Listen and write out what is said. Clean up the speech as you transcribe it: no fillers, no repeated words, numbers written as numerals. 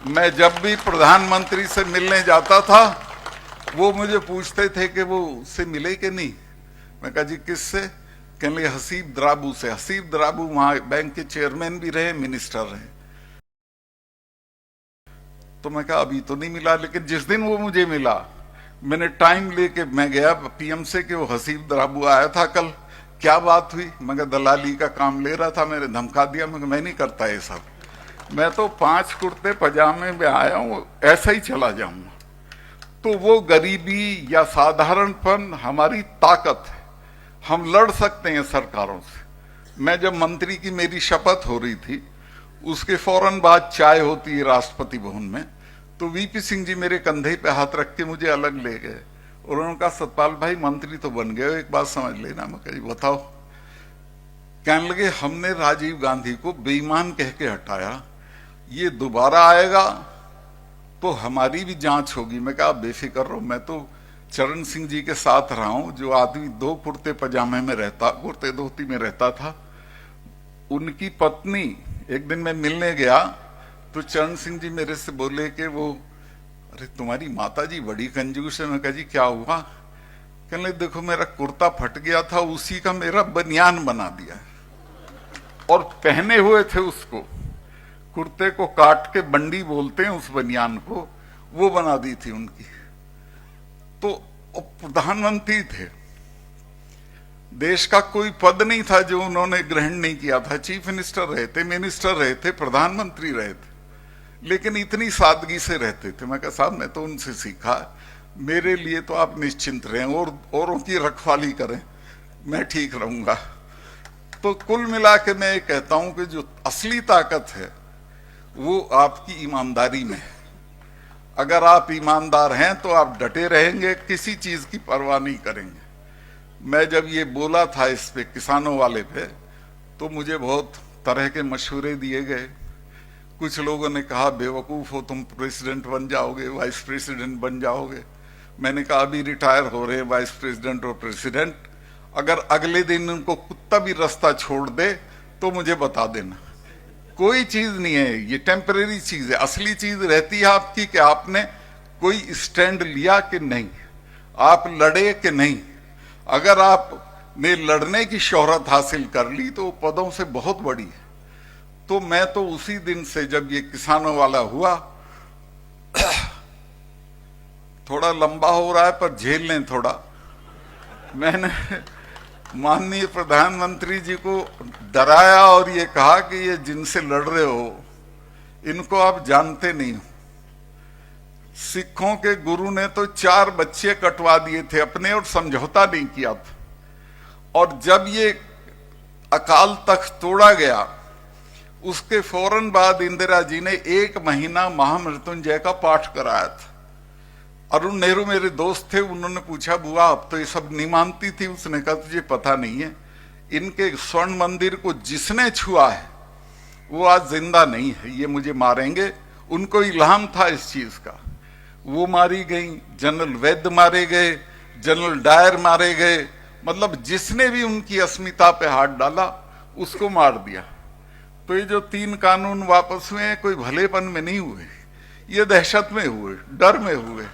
मैं जब भी प्रधानमंत्री से मिलने जाता था वो मुझे पूछते थे कि वो उससे मिले कि नहीं। मैं कहा जी किससे? कहने लगे हसीब द्राबू से। हसीब द्राबू वहां बैंक के चेयरमैन भी रहे, मिनिस्टर रहे। तो मैं कहा अभी तो नहीं मिला, लेकिन जिस दिन वो मुझे मिला मैंने टाइम लेके मैं गया पीएम से कि वो हसीब द्राबू आया था कल, क्या बात हुई? मैं कहा दलाली का काम ले रहा था, मैंने धमका दिया। मैं नहीं करता ये सब, मैं तो 5 कुर्ते पजामे में आया हूं, ऐसा ही चला जाऊंगा। तो वो गरीबी या साधारणपन हमारी ताकत है, हम लड़ सकते हैं सरकारों से। मैं जब मंत्री की मेरी शपथ हो रही थी उसके फौरन बाद चाय होती है राष्ट्रपति भवन में, तो वीपी सिंह जी मेरे कंधे पे हाथ रख के मुझे अलग ले गए और उन्होंने कहा सतपाल भाई मंत्री तो बन गए हो, एक बात समझ लेना। मैं कही बताओ। कहने लगे हमने राजीव गांधी को बेईमान कह के हटाया, ये दोबारा आएगा तो हमारी भी जांच होगी। मैं कहा बेफिक्र रहो, मैं तो चरण सिंह जी के साथ रहा हूं, जो आदमी 2 कुर्ते पजामे में रहता, कुर्ते धोती में रहता था। उनकी पत्नी, एक दिन मैं मिलने गया तो चरण सिंह जी मेरे से बोले कि वो अरे तुम्हारी माता जी बड़ी कंजूस है। मैं कहा जी क्या हुआ? कहने लगे देखो मेरा कुर्ता फट गया था, उसी का मेरा बनियान बना दिया और पहने हुए थे उसको, कुर्ते को काट के बंडी बोलते हैं उस बनियान को, वो बना दी थी उनकी। तो प्रधानमंत्री थे, देश का कोई पद नहीं था जो उन्होंने ग्रहण नहीं किया था। चीफ मिनिस्टर रहे थे, मिनिस्टर रहे थे, प्रधानमंत्री रहे थे, लेकिन इतनी सादगी से रहते थे। मैं कहा साहब मैं तो उनसे सीखा, मेरे लिए तो आप निश्चिंत रहें और औरों की रखवाली करें, मैं ठीक रहूंगा। तो कुल मिला के मैं ये कहता हूं कि जो असली ताकत है वो आपकी ईमानदारी में है। अगर आप ईमानदार हैं तो आप डटे रहेंगे, किसी चीज की परवाह नहीं करेंगे। मैं जब ये बोला था इस पे किसानों वाले पे, तो मुझे बहुत तरह के मशवरे दिए गए। कुछ लोगों ने कहा बेवकूफ हो तुम, प्रेसिडेंट बन जाओगे, वाइस प्रेसिडेंट बन जाओगे। मैंने कहा अभी रिटायर हो रहे हैं वाइस प्रेसिडेंट और प्रेसिडेंट, अगर अगले दिन उनको कुत्ता भी रास्ता छोड़ दे तो मुझे बता देना। कोई चीज नहीं है, ये टेम्परेरी चीज है। असली चीज रहती है आपकी कि आपने कोई स्टैंड लिया कि नहीं, आप लड़े कि नहीं। अगर आपने लड़ने की शोहरत हासिल कर ली तो पदों से बहुत बड़ी है। तो मैं तो उसी दिन से जब ये किसानों वाला हुआ, थोड़ा लंबा हो रहा है पर झेल लें थोड़ा, मैंने माननीय प्रधानमंत्री जी को डराया और ये कहा कि ये जिनसे लड़ रहे हो इनको आप जानते नहीं हो। सिखों के गुरु ने तो 4 बच्चे कटवा दिए थे अपने और समझौता नहीं किया था, और जब ये अकाल तख्त तोड़ा गया उसके फौरन बाद इंदिरा जी ने 1 महीना महामृत्युंजय का पाठ कराया था। अरुण नेहरू मेरे दोस्त थे, उन्होंने पूछा बुआ अब तो ये सब नहीं मानती थी? उसने कहा तुझे पता नहीं है, इनके स्वर्ण मंदिर को जिसने छुआ है वो आज जिंदा नहीं है, ये मुझे मारेंगे। उनको इल्हाम था इस चीज का, वो मारी गई, जनरल वैद्य मारे गए, जनरल डायर मारे गए, मतलब जिसने भी उनकी अस्मिता पे हाथ डाला उसको मार दिया। तो ये जो 3 कानून वापस हुए कोई भलेपन में नहीं हुए, ये दहशत में हुए, डर में हुए।